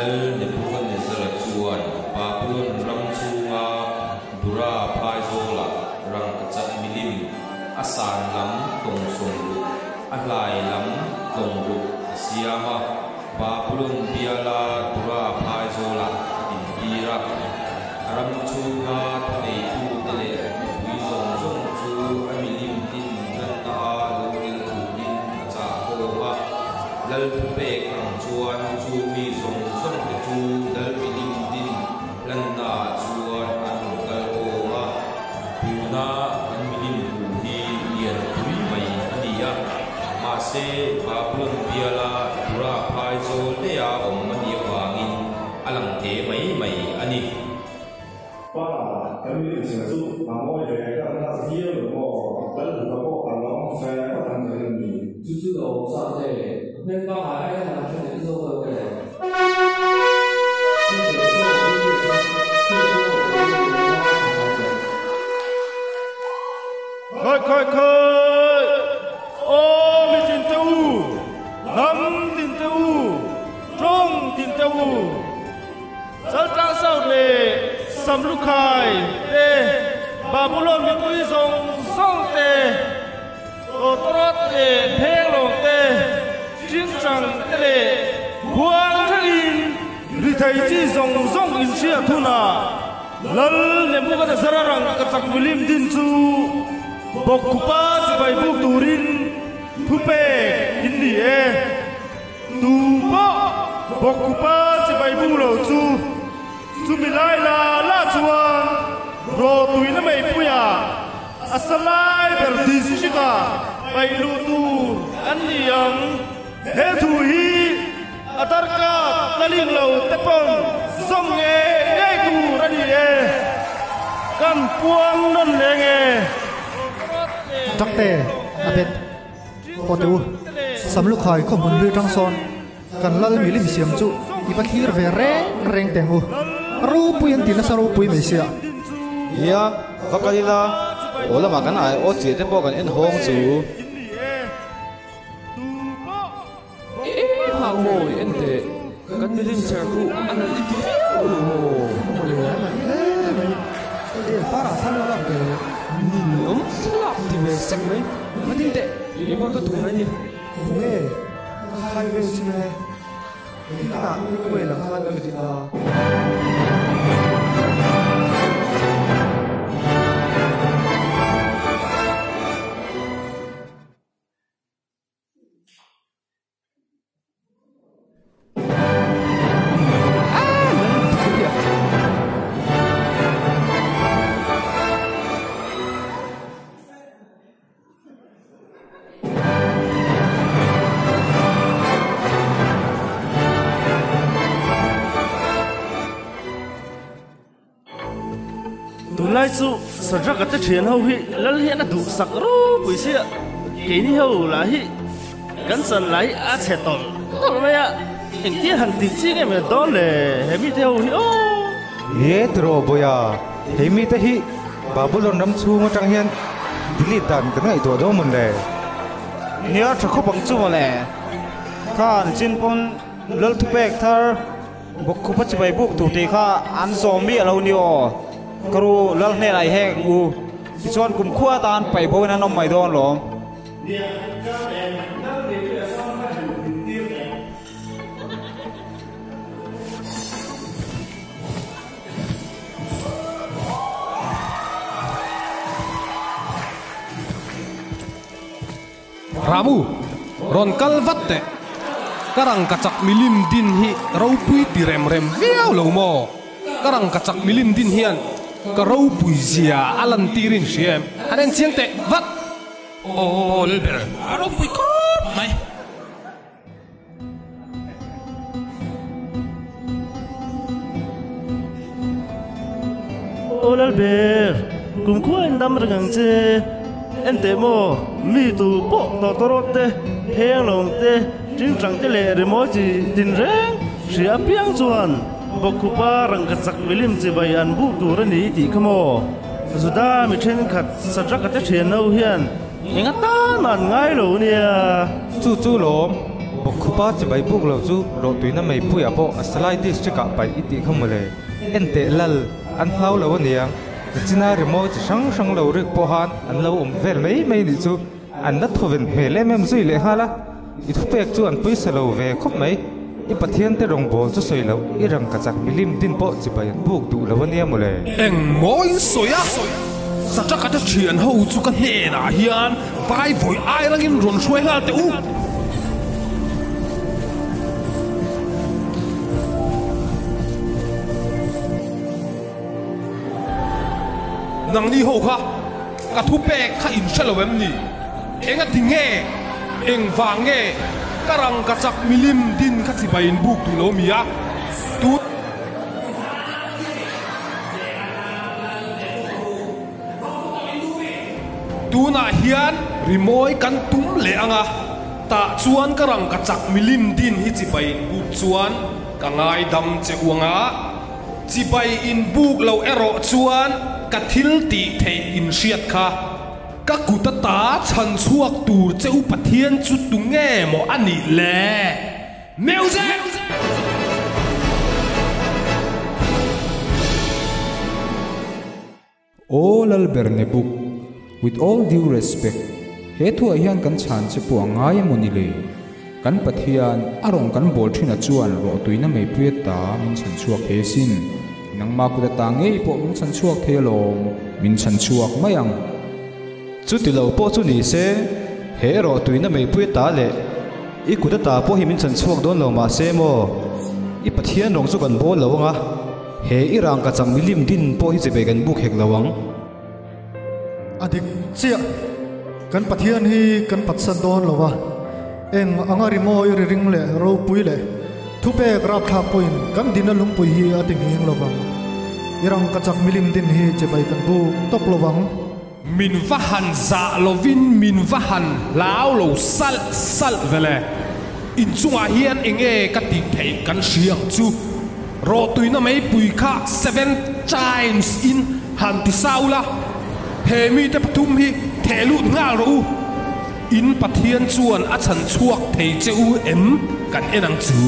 lal ne puan ne zara chuan Babylon ram chunga dura phai zola rang kachat milim asan lam tong songlu alai lam tonglu siama Babylon biala dura phai zola din bira ram chunga thei tu tele wi zong zong chu amilim din nan ta lungil thu din cha ko wa lal pe kang chuan chu mi zong zong te chu dal milim din lan na chuan an kal ko wa puna an milim hu hi lian thui mai ania ma se Babylon biala dura phai zo le ya om mani wangin alang te mai mai ani qua cái việc sử dụng mà mọi người đang làm gì ở đó vẫn là có bộ phận nó sẽ có thành cái gì chú đầu sao thế nên bao hải làm cho những dâu hơn cái này khơi ô mi tin teu lắm tin teu trong tin teu sao trang sao lệ sầm lúc khai tê Babylon mi tuy song song tê ô trot tê phèn lồng tê chính trang tê buông thân in vì thầy chỉ song song in chia thu na lal nem bu ka sararang ka tak milim din chu bok kupa si bai bu turin thu pe in ni e tu bo bok kupa si bai bu lo chu chu mi lai la chuan ro tui na mai puya asalai ber dis chika bai lu tu an niang he thu hi adar ka laling lo tepon som nge ngai tu rani e kan puang non lenge takte apet potu samlu khai khom bun bi tang son kan lal milim siam chu ipathir ve reng tengu ru puyan tina saru pui me sia ya vakalila ola makan ai o chi tempo kan en hong chu ha mo ente kan milim cha ku an li ti para salo la ke om slap ti me sak me matin te iba ka tu na ni ne khai ve chi me na ku we lang han ke ti a lai chu sajak ate thian ho hi lal hian a du sak ro puisia ke ni ho la hi kan san lai a che tol tol me ya eng ti han ti chi nge me don le he mi te ho hi o ye tro boya he mi te hi Babylon ram chu ma tang hian dili dan kan ngai to do mun le nia tha kho pang chu le khan chin pon lal thu pek thar bok khu pa chi bai buk tu te kha an zombie alo ni o karu lal ne lai hek u chuan kum khua tan pai bo na nom mai don lo Ramu ron kalvatte karang kacak milim din hi raupui ti rem viau lo mo karang kacak milim din hian ka raupui zia alan tirin siem hanen chiang te vat olber raupui ko mai olber kum khuan dam rang che ente mo mi tu po to torote heng long te jing trang te le re mo chi din reng sia piang chuan bokupa rang kachak milim chi bai an bu tu ra ni ti khamo zuda mi then khat sadra ka te thian no hian inga ta nan ngai lo nia chu lo bọc khupa chỉ bay buộc lâu chú rồi tụi nó mày bùi à bộ slide district cả bay ít không mày en tệ lal ăn lâu lâu niang chỉ na remote sang sang lâu rực po han ăn lâu về mấy đi chú ăn đất thôi về lẽ em duy lẽ ha la ít thu bẹc chú ăn bùi sờ lâu về khóc mấy ít bát thiên tê rong bò chú soi lâu ít răng cả chắc milim tin bộ chỉ bay buộc đủ lâu niang mày em mỗi soi á sao chắc cả chuyện hậu chú cái nè na hiền vai vội ai đang im run xuôi ha teu nang ni ho kha ka thu pe kha in shalo em ni enga tinge eng wange karang ka chak milim din kha chi bain buk tu lo mia tu tu na hian rimoi kan tum le anga ta chuan karang ka chak milim din hi chi bain buk chuan ka ngai dam che uanga chi bai in buk lo ero chuan ka thil ti thei in riat kha ka kutata chan chuak tur cheu pathian chu tu nge mo ani le music all alberne book with all due respect he thu hian kan chan che pu ngai moni le kan pathian arong kan bol thina chuan ro tuina mei puet ta min chan chuak he sin nang ma ku ta ngei po min chan chuak thelom min chan chuak mayang chu ti lo po chu ni se he ro tuina mei pui ta le I ku ta po hi min chan chuak don lo ma se mo I pathian rong chu kan bol lo nga he I rang ka chang milim din po hi che be kan buk hek lawang adik chia kan pathian hi kan patsan don lo wa eng angari mo I ring le ro pui le thu pe grab tha point kan din lung pui hi ating hing lo wang irang ka chak milim din hi che bai kan bu top lo wang min vahan za lovin min vahan lao lo sal vele in chunga hian enge ka ti thei kan siang chu ro tuina mai pui kha 7 times in han ti saula he mi te pathum hi thelu ngal ro in pathian chuan a chan chuak thei cheu em kan enang chu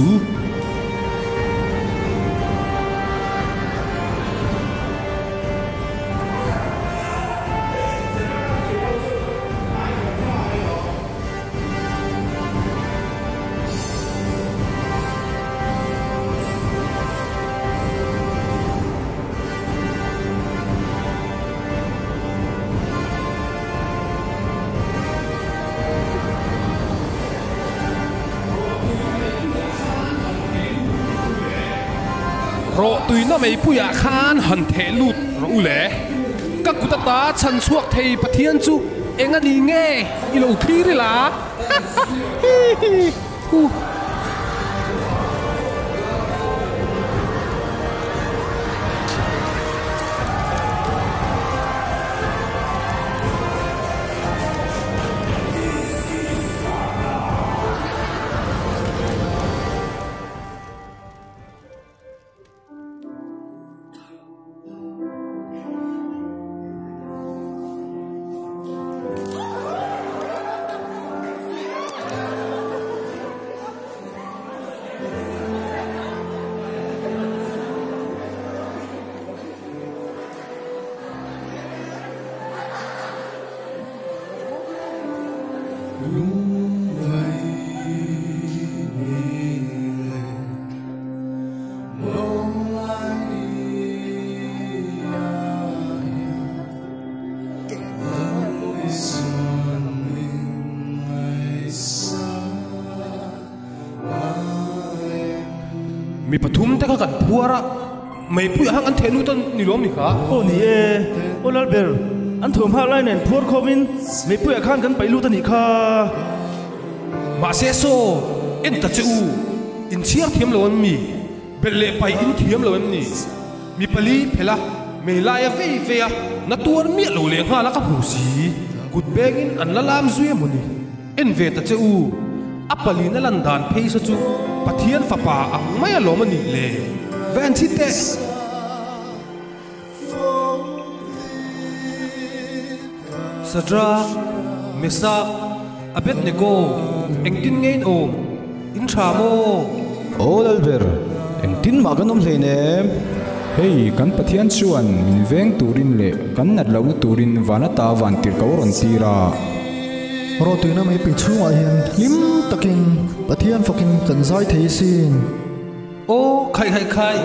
ro tuina mei puya khan han the lut ro le ka kutata chan chuak thei pathian chu enga ni nge I lo thiri la mi pathum te ka kan phuara mei pui hang an thenu tan ni lom ni kha o ni e olal ber an thum ha lai nen phur khomin mei pui khan kan pai lu tan ni kha ma se so en ta chu in chiar thiam lo an mi belle pai in thiam lo an ni mi pali phela mei la ya ve ya na tur mi lo le nga la ka hu si gut begin an la lam zui mo ni en ve ta chu apali na landan phei sa chu pathian fa pa ang maya lo mani le van chi te Sadra Mesa Abednego engtin ngain om in tha mo ol alber eng tin ma kan om hlei ne hei kan pathian chuan min veng turin le kan nat lo na turin vana ta van tir ka ron tira ro tuina mai pi chunga hian lim takin pathian fokin kan zai thei sin o khai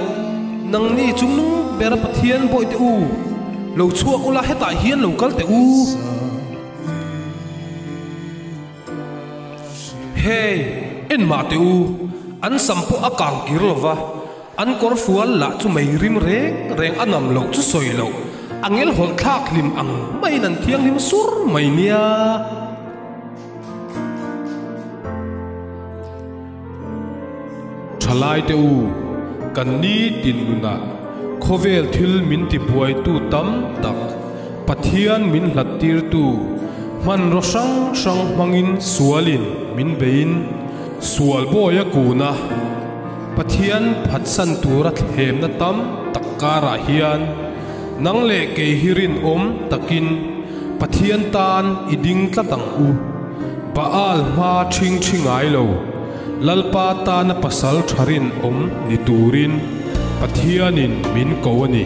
nang ni chung nu bera pathian boi te u lo chuak ula heta hian lo kal te u hey en ma te u an sampo akang kirlova an kor fual la chu mai rim reng anam lo chu soi lo angel hol thak lim ang mai nan thiang lim sur mai nia thalai te u kan ni tin luna khovel thil min ti buai tu tam tak pathian min hlatir tu man ro sang mangin sualin min bein sual boya kuna pathian phatsan tura thlem na tam takkara hian nang le ke hirin om takin pathian tan iding tlatang u baal ma thing ai lo lalpa ta na pasal tharin om ni turin pathianin min ko ani